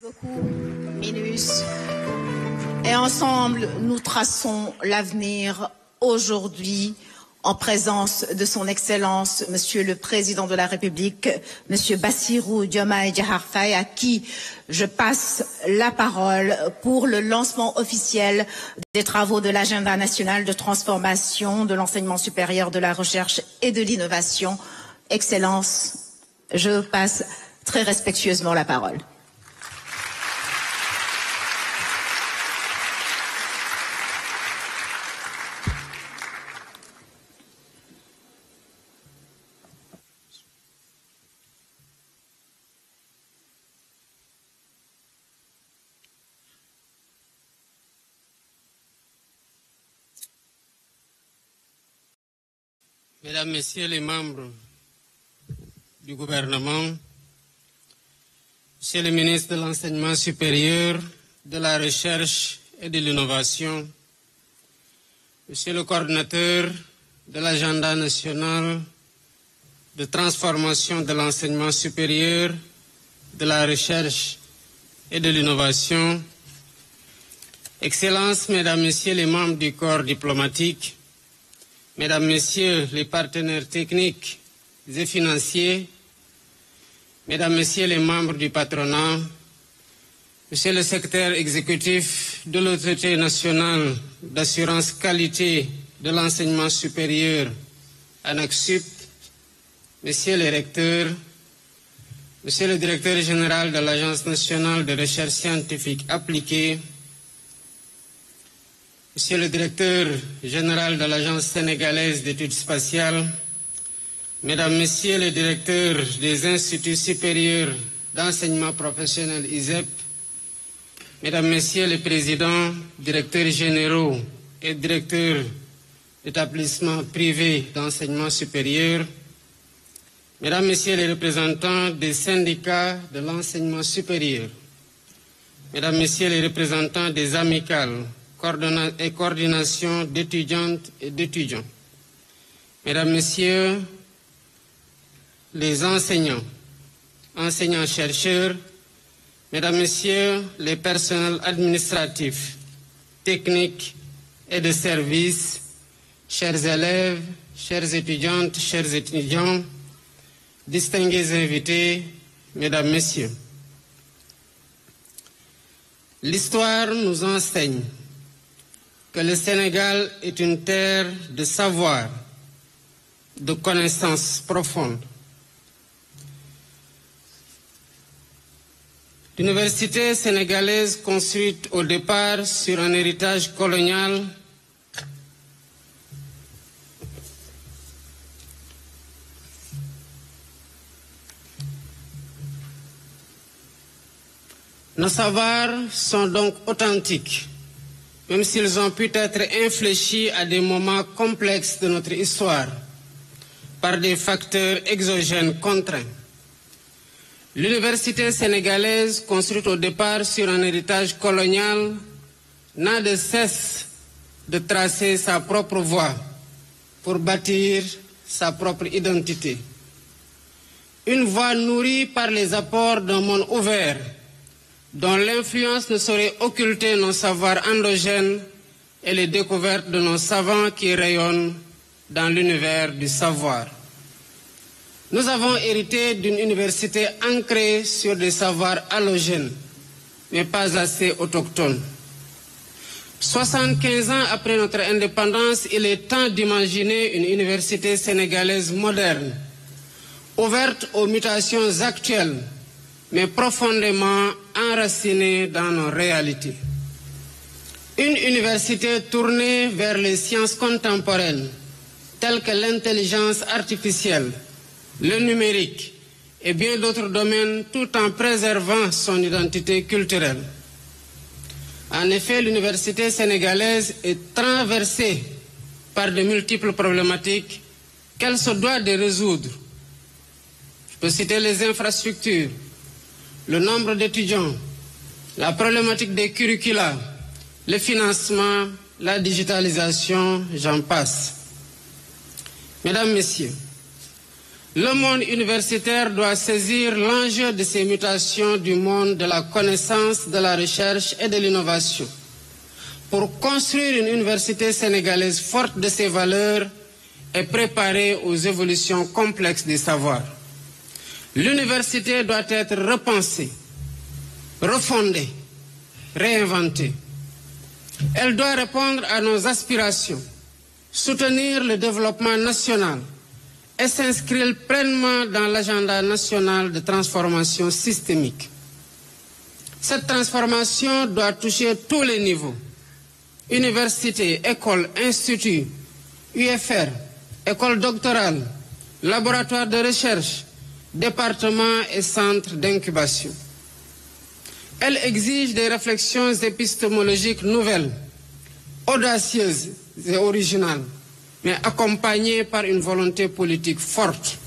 Beaucoup, Minus. Et ensemble, nous traçons l'avenir aujourd'hui en présence de son Excellence, Monsieur le Président de la République, Monsieur Bassirou Diomaye Diakhar Faye, à qui je passe la parole pour le lancement officiel des travaux de l'agenda national de transformation de l'enseignement supérieur, de la recherche et de l'innovation. Excellence, je passe très respectueusement la parole. Mesdames, Messieurs les membres du gouvernement, Monsieur le ministre de l'Enseignement supérieur, de la Recherche et de l'Innovation, Monsieur le coordinateur de l'agenda national de transformation de l'enseignement supérieur, de la recherche et de l'innovation, Excellences, Mesdames, Messieurs les membres du corps diplomatique, Mesdames, Messieurs les partenaires techniques et financiers, Mesdames, Messieurs les membres du patronat, Monsieur le secrétaire exécutif de l'Autorité nationale d'assurance qualité de l'enseignement supérieur, ANAQ-Sup, Messieurs les recteurs, Monsieur le directeur général de l'Agence nationale de recherche scientifique appliquée, Monsieur le directeur général de l'Agence sénégalaise d'études spatiales, Mesdames, Messieurs les directeurs des instituts supérieurs d'enseignement professionnel ISEP, Mesdames, Messieurs les présidents, directeurs généraux et directeurs d'établissements privés d'enseignement supérieur, Mesdames, Messieurs les représentants des syndicats de l'enseignement supérieur, Mesdames, Messieurs les représentants des amicales et coordination d'étudiantes et d'étudiants, Mesdames, Messieurs les enseignants, enseignants-chercheurs, Mesdames, Messieurs les personnels administratifs, techniques et de services, chers élèves, chères étudiantes, chers étudiants, distingués invités, Mesdames, Messieurs. L'histoire nous enseigne que le Sénégal est une terre de savoir, de connaissances profondes. L'université sénégalaise, construite au départ sur un héritage colonial, nos savoirs sont donc authentiques, même s'ils ont pu être infléchis à des moments complexes de notre histoire par des facteurs exogènes contraints. L'université sénégalaise, construite au départ sur un héritage colonial, n'a de cesse de tracer sa propre voie pour bâtir sa propre identité. Une voie nourrie par les apports d'un monde ouvert, dont l'influence ne saurait occulter nos savoirs endogènes et les découvertes de nos savants qui rayonnent dans l'univers du savoir. Nous avons hérité d'une université ancrée sur des savoirs allogènes, mais pas assez autochtones. 75 ans après notre indépendance, il est temps d'imaginer une université sénégalaise moderne, ouverte aux mutations actuelles, mais profondément enracinée dans nos réalités. Une université tournée vers les sciences contemporaines, telles que l'intelligence artificielle, le numérique et bien d'autres domaines, tout en préservant son identité culturelle. En effet, l'université sénégalaise est traversée par de multiples problématiques qu'elle se doit de résoudre. Je peux citer les infrastructures, le nombre d'étudiants, la problématique des curricula, le financement, la digitalisation, j'en passe. Mesdames, Messieurs, le monde universitaire doit saisir l'enjeu de ces mutations du monde de la connaissance, de la recherche et de l'innovation pour construire une université sénégalaise forte de ses valeurs et préparée aux évolutions complexes des savoirs. L'université doit être repensée, refondée, réinventée. Elle doit répondre à nos aspirations, soutenir le développement national et s'inscrire pleinement dans l'agenda national de transformation systémique. Cette transformation doit toucher tous les niveaux: universités, écoles, instituts, UFR, écoles doctorales, laboratoires de recherche, départements et centres d'incubation. Elle exige des réflexions épistémologiques nouvelles, audacieuses et originales, mais accompagnées par une volonté politique forte.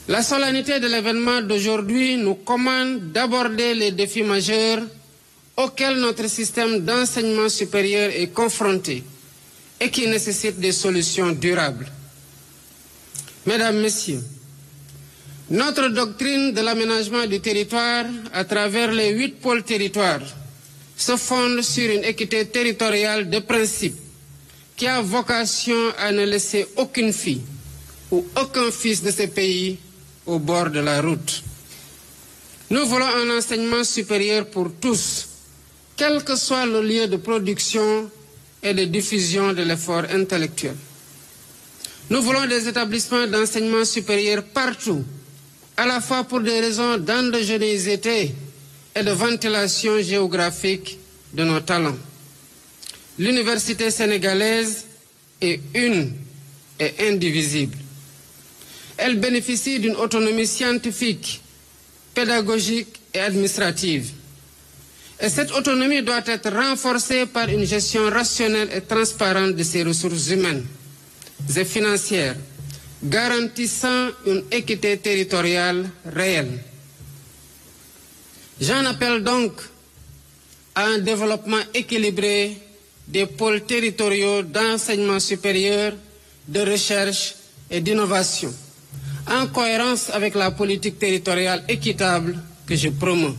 La solennité de l'événement d'aujourd'hui nous commande d'aborder les défis majeurs auxquels notre système d'enseignement supérieur est confronté et qui nécessitent des solutions durables. Mesdames, Messieurs, notre doctrine de l'aménagement du territoire à travers les 8 pôles territoires se fonde sur une équité territoriale de principe qui a vocation à ne laisser aucune fille ou aucun fils de ce pays au bord de la route. Nous voulons un enseignement supérieur pour tous, quel que soit le lieu de production et de diffusion de l'effort intellectuel. Nous voulons des établissements d'enseignement supérieur partout, à la fois pour des raisons d'endogénéité et de ventilation géographique de nos talents. L'université sénégalaise est une et indivisible. Elle bénéficie d'une autonomie scientifique, pédagogique et administrative. Et cette autonomie doit être renforcée par une gestion rationnelle et transparente de ses ressources humaines et financières, garantissant une équité territoriale réelle. J'en appelle donc à un développement équilibré des pôles territoriaux d'enseignement supérieur, de recherche et d'innovation, en cohérence avec la politique territoriale équitable que je promeus.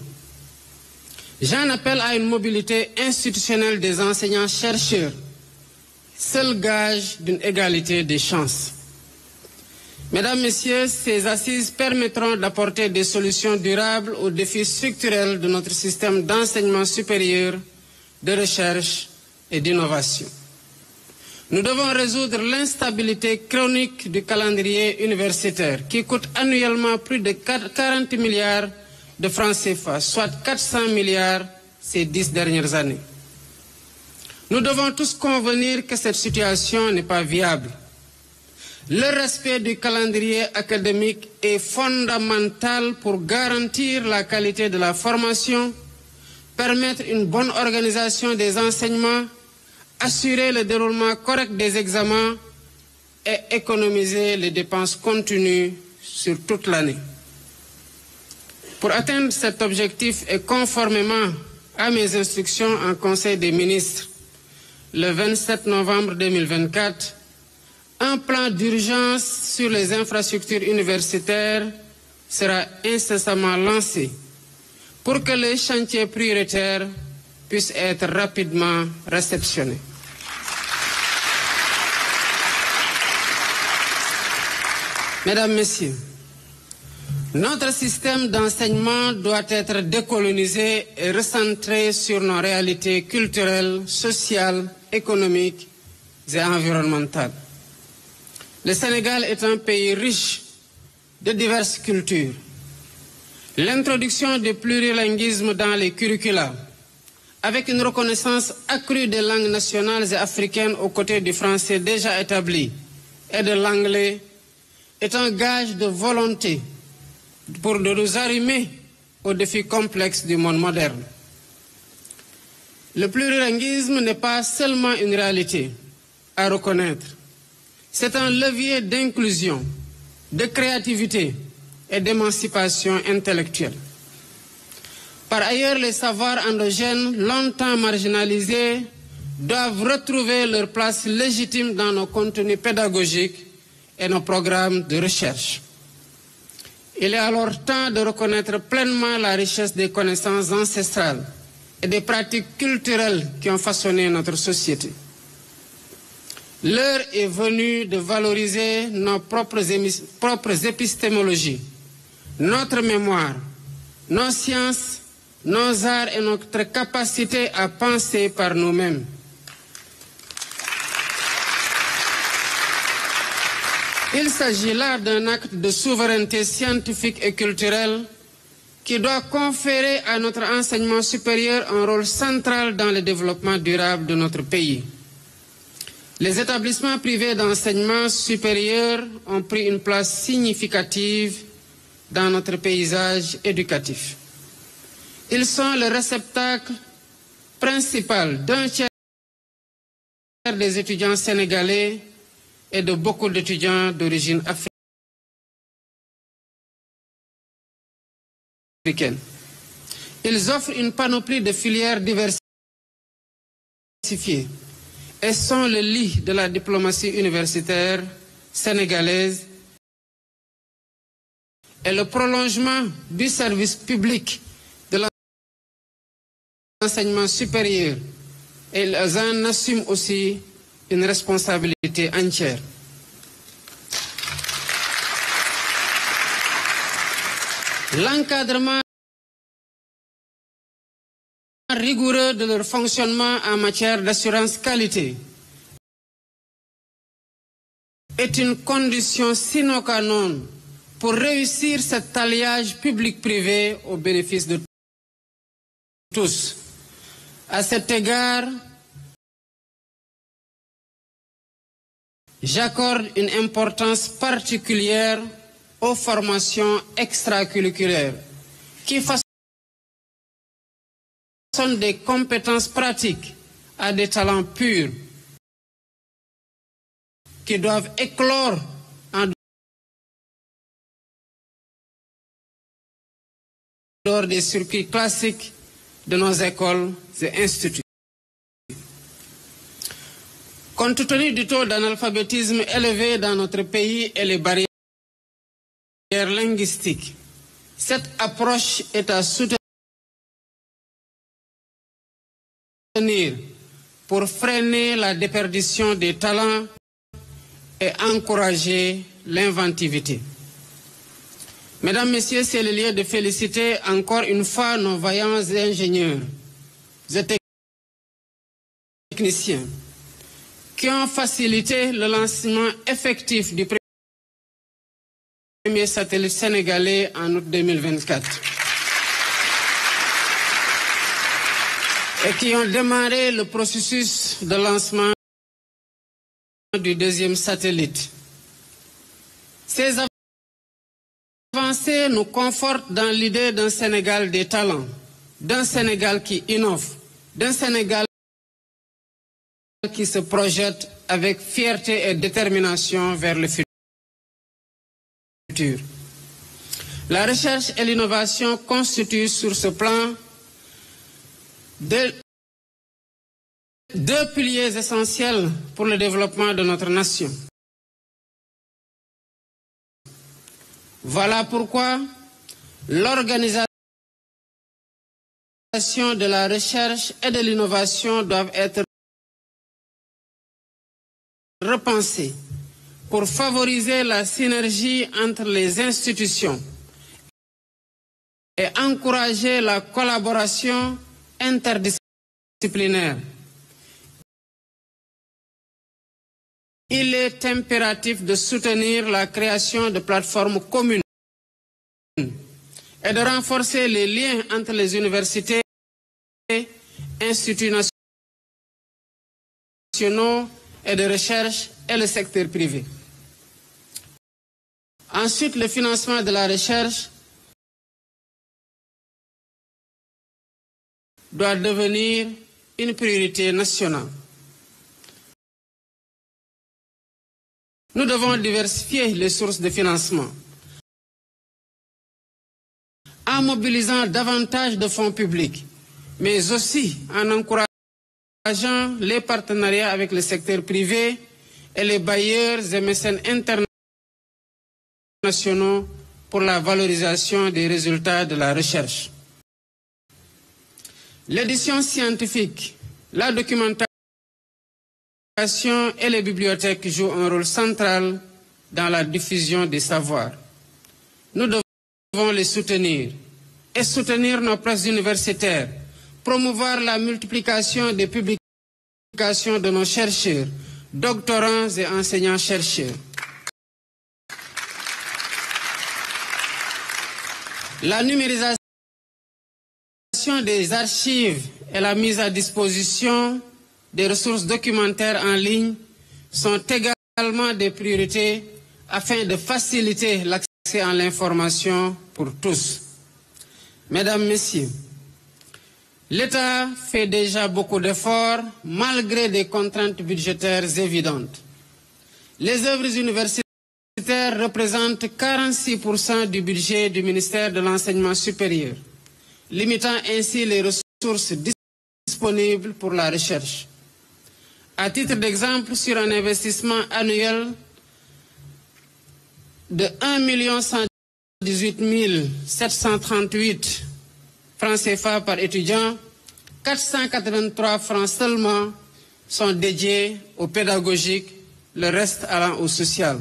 J'en appelle à une mobilité institutionnelle des enseignants-chercheurs, seul gage d'une égalité des chances. Mesdames, Messieurs, ces assises permettront d'apporter des solutions durables aux défis structurels de notre système d'enseignement supérieur, de recherche et d'innovation. Nous devons résoudre l'instabilité chronique du calendrier universitaire qui coûte annuellement plus de 40 milliards de francs CFA, soit 400 milliards ces 10 dernières années. Nous devons tous convenir que cette situation n'est pas viable. Le respect du calendrier académique est fondamental pour garantir la qualité de la formation, permettre une bonne organisation des enseignements, assurer le déroulement correct des examens et économiser les dépenses continues sur toute l'année. Pour atteindre cet objectif et conformément à mes instructions en Conseil des ministres le 27 novembre 2024, un plan d'urgence sur les infrastructures universitaires sera incessamment lancé pour que les chantiers prioritaires puissent être rapidement réceptionnés. Mesdames, Messieurs, notre système d'enseignement doit être décolonisé et recentré sur nos réalités culturelles, sociales, économiques et environnementales. Le Sénégal est un pays riche de diverses cultures. L'introduction du plurilinguisme dans les curricula, avec une reconnaissance accrue des langues nationales et africaines aux côtés du français déjà établi et de l'anglais, est un gage de volonté pour nous arrimer aux défis complexes du monde moderne. Le plurilinguisme n'est pas seulement une réalité à reconnaître. C'est un levier d'inclusion, de créativité et d'émancipation intellectuelle. Par ailleurs, les savoirs endogènes, longtemps marginalisés, doivent retrouver leur place légitime dans nos contenus pédagogiques et nos programmes de recherche. Il est alors temps de reconnaître pleinement la richesse des connaissances ancestrales et des pratiques culturelles qui ont façonné notre société. L'heure est venue de valoriser nos propres épistémologies, notre mémoire, nos sciences, nos arts et notre capacité à penser par nous-mêmes. Il s'agit là d'un acte de souveraineté scientifique et culturelle qui doit conférer à notre enseignement supérieur un rôle central dans le développement durable de notre pays. Les établissements privés d'enseignement supérieur ont pris une place significative dans notre paysage éducatif. Ils sont le réceptacle principal d'un tiers des étudiants sénégalais et de beaucoup d'étudiants d'origine africaine. Ils offrent une panoplie de filières diversifiées et sont le lit de la diplomatie universitaire sénégalaise et le prolongement du service public de l'enseignement supérieur. Et ils en assument aussi une responsabilité entière. L'encadrement rigoureux de leur fonctionnement en matière d'assurance qualité est une condition sine qua non pour réussir cet alliage public-privé au bénéfice de tous. À cet égard, j'accorde une importance particulière aux formations extracurriculaires qui façonnent des compétences pratiques à des talents purs qui doivent éclore en dehors des circuits classiques de nos écoles et instituts. Compte tenu du taux d'analphabétisme élevé dans notre pays et les barrières linguistiques, cette approche est à soutenir pour freiner la déperdition des talents et encourager l'inventivité. Mesdames, Messieurs, c'est le lieu de féliciter encore une fois nos vaillants ingénieurs et techniciens qui ont facilité le lancement effectif du premier satellite sénégalais en août 2024 et qui ont démarré le processus de lancement du deuxième satellite. Ces avancées nous confortent dans l'idée d'un Sénégal des talents, d'un Sénégal qui innove, d'un Sénégal qui se projette avec fierté et détermination vers le futur. La recherche et l'innovation constituent sur ce plan deux piliers essentiels pour le développement de notre nation. Voilà pourquoi l'organisation de la recherche et de l'innovation doivent être repensées pour favoriser la synergie entre les institutions et encourager la collaboration interdisciplinaire. Il est impératif de soutenir la création de plateformes communes et de renforcer les liens entre les universités, instituts nationaux et de recherche et le secteur privé. Ensuite, le financement de la recherche doit devenir une priorité nationale. Nous devons diversifier les sources de financement en mobilisant davantage de fonds publics, mais aussi en encourageant les partenariats avec le secteur privé et les bailleurs et mécènes internationaux nationaux pour la valorisation des résultats de la recherche. L'édition scientifique, la documentation et les bibliothèques jouent un rôle central dans la diffusion des savoirs. Nous devons les soutenir et soutenir nos presses universitaires, promouvoir la multiplication des publications de nos chercheurs, doctorants et enseignants-chercheurs. La numérisation des archives et la mise à disposition des ressources documentaires en ligne sont également des priorités afin de faciliter l'accès à l'information pour tous. Mesdames, Messieurs, l'État fait déjà beaucoup d'efforts malgré des contraintes budgétaires évidentes. Les œuvres universitaires représentent 46% du budget du ministère de l'Enseignement supérieur, limitant ainsi les ressources disponibles pour la recherche. À titre d'exemple, sur un investissement annuel de 1 118 738 francs CFA par étudiant, 483 francs seulement sont dédiés au pédagogique, le reste allant au social.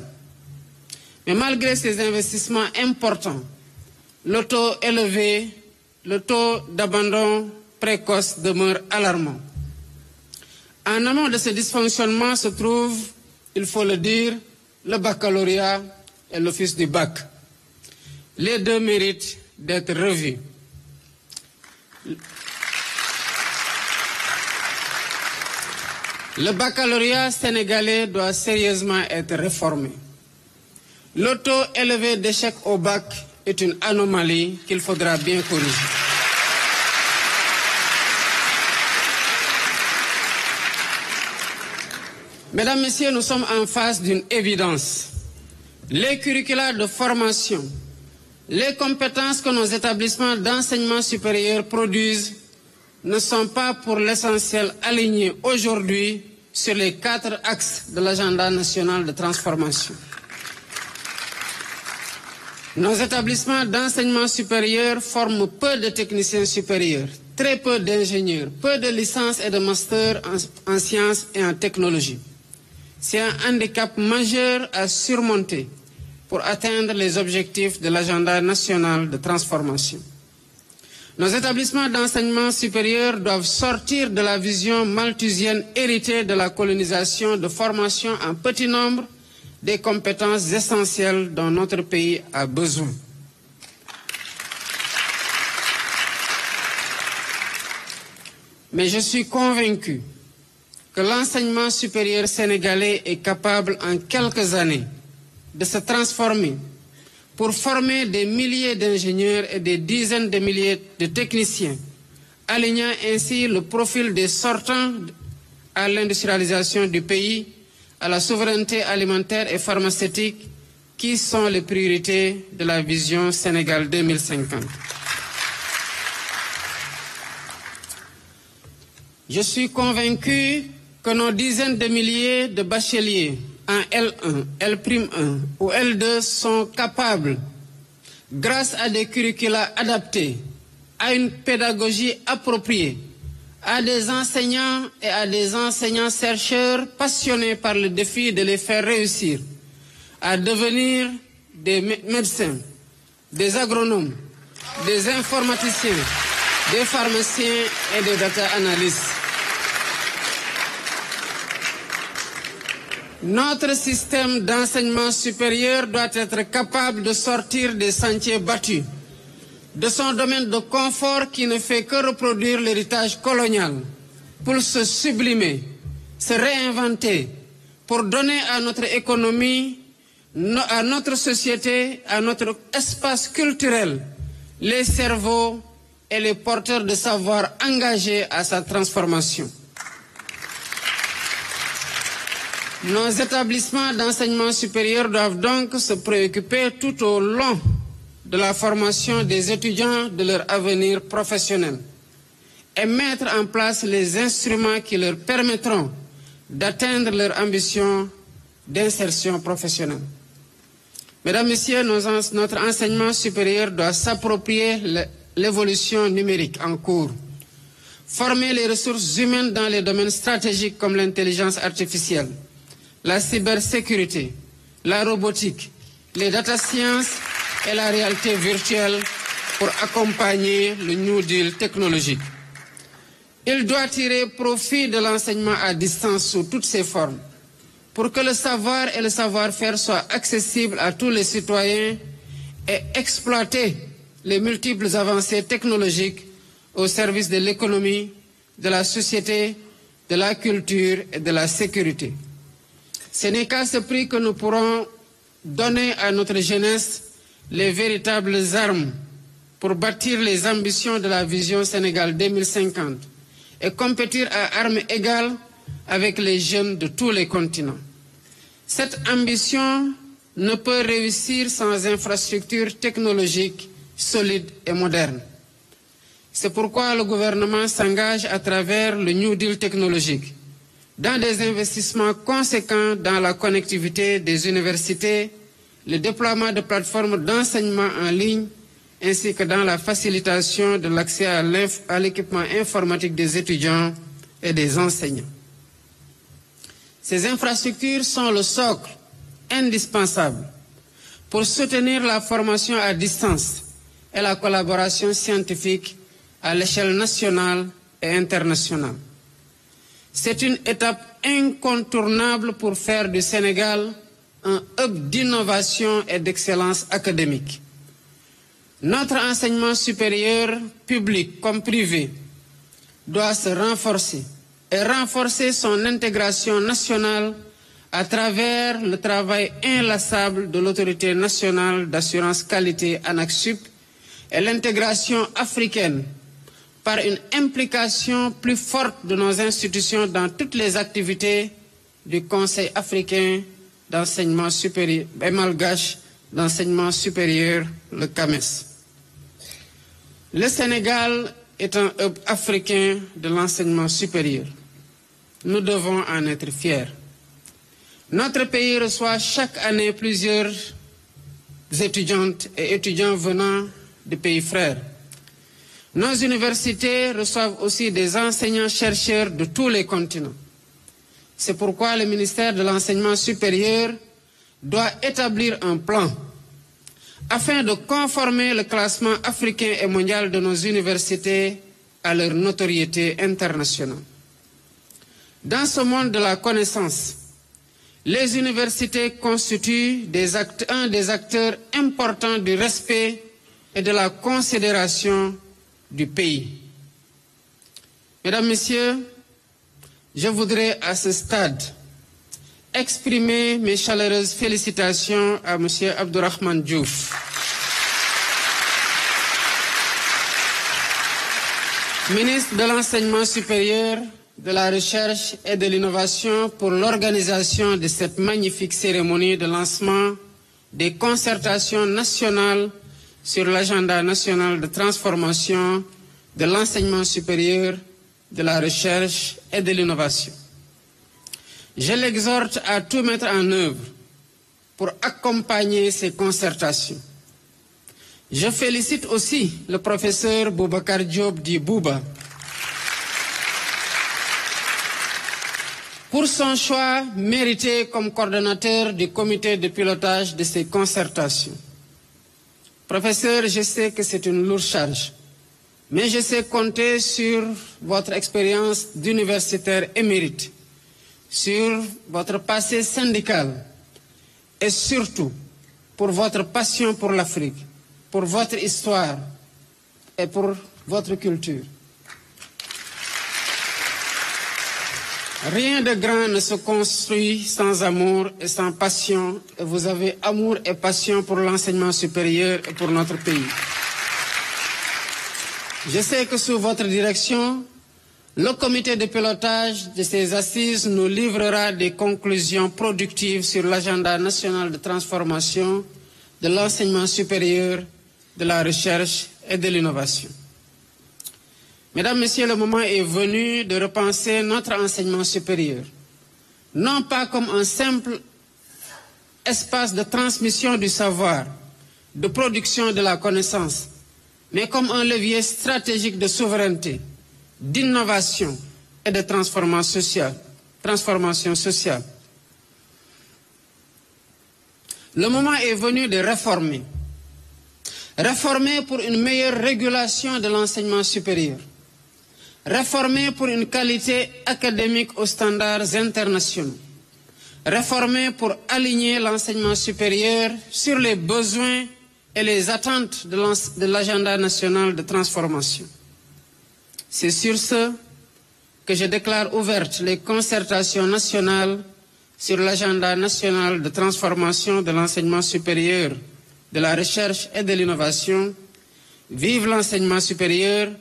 Mais malgré ces investissements importants, le taux élevé, le taux d'abandon précoce demeure alarmant. En amont de ce dysfonctionnement se trouve, il faut le dire, le baccalauréat et l'office du bac. Les deux méritent d'être revus. Le baccalauréat sénégalais doit sérieusement être réformé. Le taux élevé d'échec au bac est une anomalie qu'il faudra bien corriger. Mesdames, Messieurs, nous sommes en face d'une évidence. Les curricula de formation, les compétences que nos établissements d'enseignement supérieur produisent ne sont pas pour l'essentiel alignés aujourd'hui sur les 4 axes de l'agenda national de transformation. Nos établissements d'enseignement supérieur forment peu de techniciens supérieurs, très peu d'ingénieurs, peu de licences et de masters en sciences et en technologie. C'est un handicap majeur à surmonter pour atteindre les objectifs de l'agenda national de transformation. Nos établissements d'enseignement supérieur doivent sortir de la vision malthusienne héritée de la colonisation de formation en petit nombre des compétences essentielles dont notre pays a besoin. Mais je suis convaincu que l'enseignement supérieur sénégalais est capable en quelques années de se transformer pour former des milliers d'ingénieurs et des dizaines de milliers de techniciens, alignant ainsi le profil des sortants à l'industrialisation du pays, à la souveraineté alimentaire et pharmaceutique, qui sont les priorités de la vision Sénégal 2050. Je suis convaincu que nos dizaines de milliers de bacheliers en L1, L'1 ou L2 sont capables, grâce à des curricula adaptés, à une pédagogie appropriée, à des enseignants et à des enseignants-chercheurs passionnés par le défi de les faire réussir, à devenir des médecins, des agronomes, des informaticiens, des pharmaciens et des data analystes. Notre système d'enseignement supérieur doit être capable de sortir des sentiers battus, de son domaine de confort qui ne fait que reproduire l'héritage colonial, pour se sublimer, se réinventer, pour donner à notre économie, à notre société, à notre espace culturel, les cerveaux et les porteurs de savoir engagés à sa transformation. Nos établissements d'enseignement supérieur doivent donc se préoccuper tout au long de la formation des étudiants de leur avenir professionnel et mettre en place les instruments qui leur permettront d'atteindre leur ambition d'insertion professionnelle. Mesdames, Messieurs, notre enseignement supérieur doit s'approprier l'évolution numérique en cours, former les ressources humaines dans les domaines stratégiques comme l'intelligence artificielle, la cybersécurité, la robotique, les data sciences et la réalité virtuelle pour accompagner le New Deal technologique. Il doit tirer profit de l'enseignement à distance sous toutes ses formes pour que le savoir et le savoir-faire soient accessibles à tous les citoyens et exploiter les multiples avancées technologiques au service de l'économie, de la société, de la culture et de la sécurité. Ce n'est qu'à ce prix que nous pourrons donner à notre jeunesse les véritables armes pour bâtir les ambitions de la vision Sénégal 2050 et compétir à armes égales avec les jeunes de tous les continents. Cette ambition ne peut réussir sans infrastructures technologiques solides et modernes. C'est pourquoi le gouvernement s'engage à travers le New Deal technologique dans des investissements conséquents dans la connectivité des universités, le déploiement de plateformes d'enseignement en ligne, ainsi que dans la facilitation de l'accès à l'équipement informatique des étudiants et des enseignants. Ces infrastructures sont le socle indispensable pour soutenir la formation à distance et la collaboration scientifique à l'échelle nationale et internationale. C'est une étape incontournable pour faire du Sénégal un hub d'innovation et d'excellence académique. Notre enseignement supérieur, public comme privé, doit se renforcer et renforcer son intégration nationale à travers le travail inlassable de l'Autorité nationale d'assurance qualité ANAQ-Sup et l'intégration africaine par une implication plus forte de nos institutions dans toutes les activités du Conseil africain d'enseignement supérieur et malgache d'enseignement supérieur, le CAMES. Le Sénégal est un hub africain de l'enseignement supérieur. Nous devons en être fiers. Notre pays reçoit chaque année plusieurs étudiantes et étudiants venant des pays frères. Nos universités reçoivent aussi des enseignants-chercheurs de tous les continents. C'est pourquoi le ministère de l'Enseignement supérieur doit établir un plan afin de conformer le classement africain et mondial de nos universités à leur notoriété internationale. Dans ce monde de la connaissance, les universités constituent un des acteurs importants du respect et de la considération du pays. Mesdames, Messieurs, je voudrais à ce stade exprimer mes chaleureuses félicitations à M. Abdourahmane Diouf, ministre de l'Enseignement supérieur, de la Recherche et de l'Innovation, pour l'organisation de cette magnifique cérémonie de lancement des concertations nationales sur l'agenda national de transformation de l'enseignement supérieur, de la recherche et de l'innovation. Je l'exhorte à tout mettre en œuvre pour accompagner ces concertations. Je félicite aussi le professeur Boubacar Diop dit Bouba pour son choix mérité comme coordonnateur du comité de pilotage de ces concertations. Professeur, je sais que c'est une lourde charge, mais je sais compter sur votre expérience d'universitaire émérite, sur votre passé syndical et surtout pour votre passion pour l'Afrique, pour votre histoire et pour votre culture. Rien de grand ne se construit sans amour et sans passion, et vous avez amour et passion pour l'enseignement supérieur et pour notre pays. Je sais que sous votre direction, le comité de pilotage de ces assises nous livrera des conclusions productives sur l'agenda national de transformation de l'enseignement supérieur, de la recherche et de l'innovation. Mesdames, Messieurs, le moment est venu de repenser notre enseignement supérieur, non pas comme un simple espace de transmission du savoir, de production de la connaissance, mais comme un levier stratégique de souveraineté, d'innovation et de transformation sociale. Le moment est venu de réformer. Réformer pour une meilleure régulation de l'enseignement supérieur. Réformer pour une qualité académique aux standards internationaux. Réformer pour aligner l'enseignement supérieur sur les besoins et les attentes de l'agenda national de transformation. C'est sur ce que je déclare ouvertes les concertations nationales sur l'agenda national de transformation de l'enseignement supérieur, de la recherche et de l'innovation. Vive l'enseignement supérieur,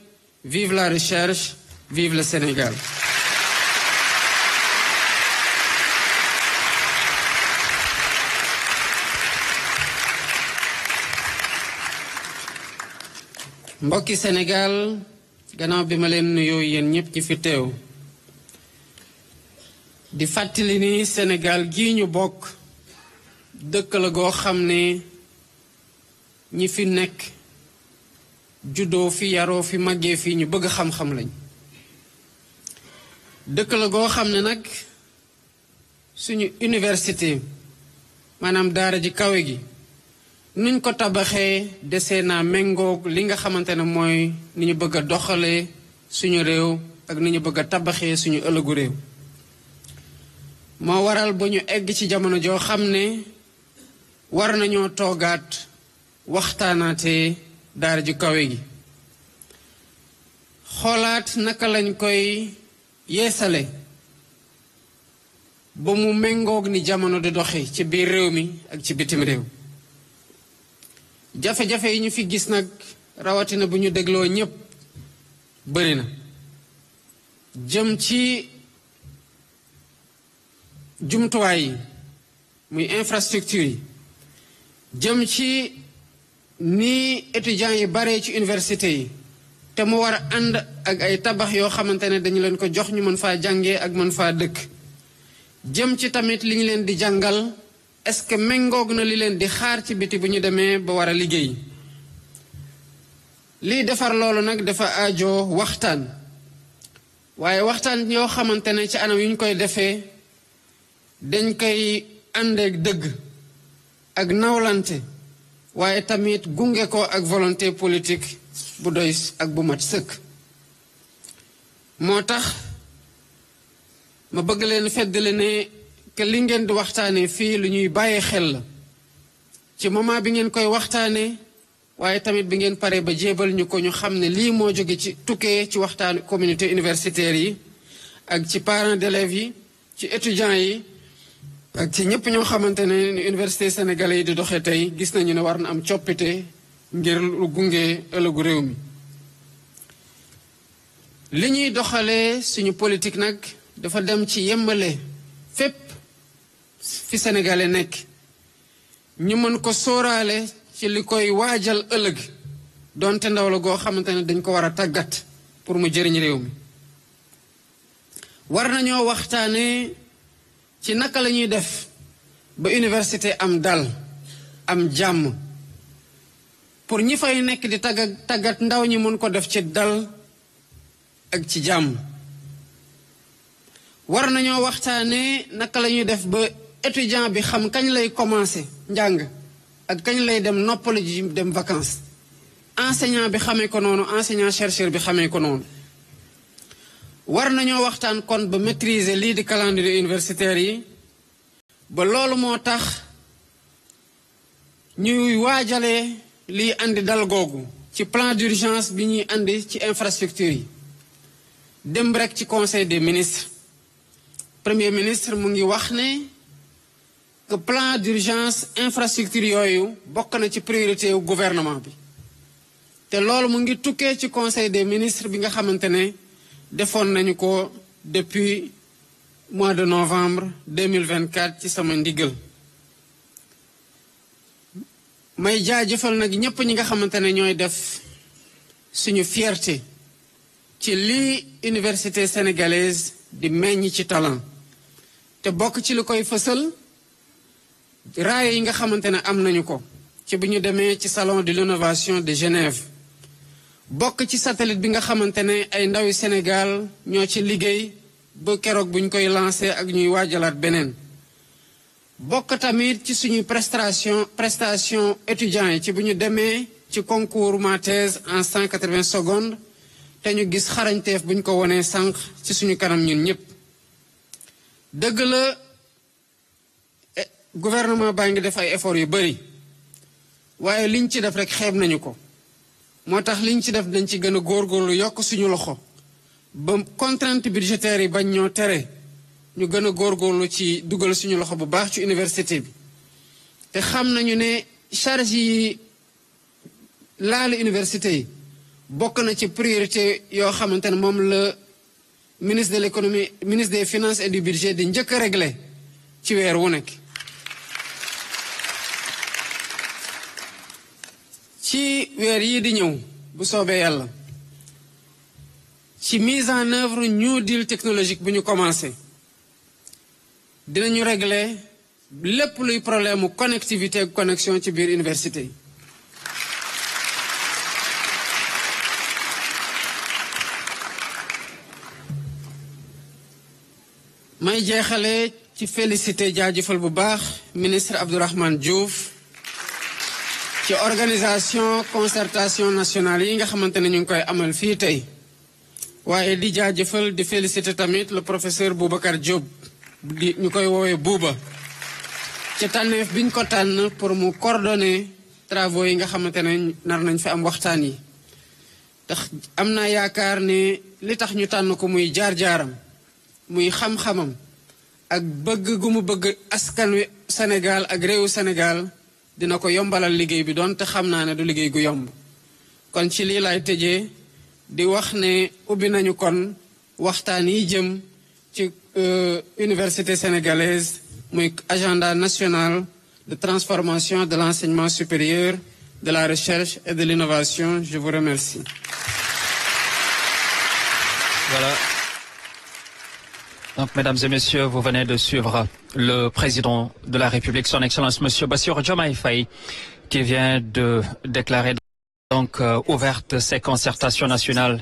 vive la recherche, vive le Sénégal. mbokki Sénégal gannaaw bi ma leen nuyoo yéen ñëpp ci fi teew di fàttali ni Sénégal gii ñu bokk dëkk la goo xam ne ñi fi nekk juddoo fi yaroo fi màggee fi ñu bëgg xam-xam lañ dëkk la goo xam ne nag suñu université maanaam daara ji kawe gi nuñ ko tabaxee desee naa méngoog li nga xamante ne mooy ni ñu bëgg a doxalee suñu réew ak ni ñu bëgg a tabaxee suñu ëllëgu réew moo waral ba ñu egg ci jamono joo xam ne war nañoo toogaat waxtaanaatee daara ju kawe gi xoolaat naka lañ koy yeesale ba mu méngoog ni jamono di doxe ci biir réew mi ak ci bitim réew jafe-jafe yi ñu fi gis nag rawatina bu ñu dégloo ñépp bëri na jëm ci jumtuwaay yi muy infrastructure yi jëm ci ni étudiants yi bare ci université yi te mu war a ànd ak ay tabax yoo xamante ne dañu leen ko jox ñu mën faa jàngee ak mën faa dëkk jëm ci tamit li ñu leen di jàngal est-ce que méngoog na li leen di xaar ci biti bu ñu demee ba war a liggéey lii defar loolu nag dafa aajo waxtaan waaye waxtaan yoo xamante ne ci anam yu ñu koy defee dañ koy àndeek dëgg ak nawlante waaye tamit gunge ko ak volonté politique bu doy ak bu mat sëkk moo tax ma bëgg leen feddale ne que li ngeen di waxtaane fii lu ñuy bàyyi xel la ci moment bi ngeen koy waxtaane waaye tamit bi ngeen pare ba jébal ñu ko ñu xam ne lii moo jóge ci tukkee ci waxtaan communauté universitaire yi ak ci parents d'élèves yi ci étudiants yi ak ci ñëpp ñoo xamante ne ni université sénégalais yi di doxee tey gis nañu ne war na am coppite ngir lu gunge ëllëgu réew mi li ñuy doxalee suñu politique nag dafa dem ci yemmale fépp fi sénégalais nekk ñu mën ko sóoraale ci li koy waajal ëllëg donte ndaw la goo xamante ne dañ ko war a tàggat pour mu jëriñ réew mi war nañoo waxtaane ci naka la ñuy def ba université am dal am jàmm pour ñi fay nekk di tàggat ndaw ñi mën ko def ci dal ak ci jàmm war nañoo waxtaane naka la ñuy def ba étudiant bi xam kañ lay commencer njàng ak kañ lay dem noppalu ji dem vacances enseignant bi xamee ko noonu enseignant chercheur bi xamee ko noonu war nañoo waxtaan kon ba maîtriser lii di calendrier universitaire yi ba loolu moo tax ñuy waajalee lii andi dal googu ci plan d'urgence bi ñuy andi ci infrastructure yi dem rek ci conseil des ministres premier ministre mu ngi wax ne que plan d'urgence infrastructure yooyu bokk na ci priorité wu gouvernement bi te loolu mu ngi tukkee ci conseil des ministres bi nga xamante ne defoon nañu ko depuis mois de novembre 2024 ci sama ndigal may jaajëfal nag ñépp ñi nga xamante ne ñooy def suñu fierté ci lii université sénégalaise di meññ ci talent te bokk ci li koy fësal raaya yi nga xamante ne am nañu ko ci bu ñu demee ci salon de l'innovation de Genève bokk ci satellite bi nga xamante ne ay ndawi Sénégal ñoo ci liggéey ba keroog buñ koy lancé ak ñuy waajalaat beneen bokk tamit ci suñuy prestation étudiants yi ci bu ñu demee ci concours ma thèse en 180 secondes te ñu gis xarañteef buñ ko wonee sànq ci suñu kanam ñun ñëpp dëgg la gouvernement baa ngi def ay efforts yu bari waaye liñ ci def rek xeeb nañu ko moo tax liñ ci def dañ ci gën a góorgóorlu yokk suñu loxo ba contrainte budgétaire yi bañ ñoo tere ñu gën a góorgóorlu ci dugal suñu loxo bu baax ci université bi te xam nañu ne charge yi laal université yi bokk na ci priorité yoo xamante ne moom la ministre de l'économie ministre des finances et du budget di njëkk a réglé ci weer wu nekk ci weer yii di ñëw bu soobee yàlla ci mise en œuvre New Deal technologique bu ñu commencé dinañu régler lépp luy problème mu connectivité ak connexion ci biir université yi may jeexale ci félicité jaajëfal bu baax ministre Abdourahmane Diouf ci organisation concertation nationale yi nga xamante ne ñu ngi koy amal fii tey waaye di jaajëfal di félicité tamit le professeur Boubacar Diop di ñu koy woowee Bouba ci tànneef biñ ko tànn pour mu coordonner travaux yi nga xamante ne nar nañ fi am waxtaan yi tax am naa yaakaar ne li tax ñu tànn ko muy jaar-jaaram muy xam-xamam ak bëgg gu mu bëgg askan wi Sénégal ak réewu Sénégal dina ko yombalal liggéey bi doon te xam naa ne du liggéey gu yomb kon ci lii laay tëjee di wax ne ubbi nañu kon waxtaan yi jëm ci université sénégalaise muy agenda national de transformation de l'enseignement supérieur, de la recherche et de l'innovation. Je vous remercie. Voilà. Donc, mesdames et messieurs, vous venez de suivre le président de la République, son Excellence, Monsieur Bassirou Diomaye Faye, qui vient de déclarer donc ouverte ces concertations nationales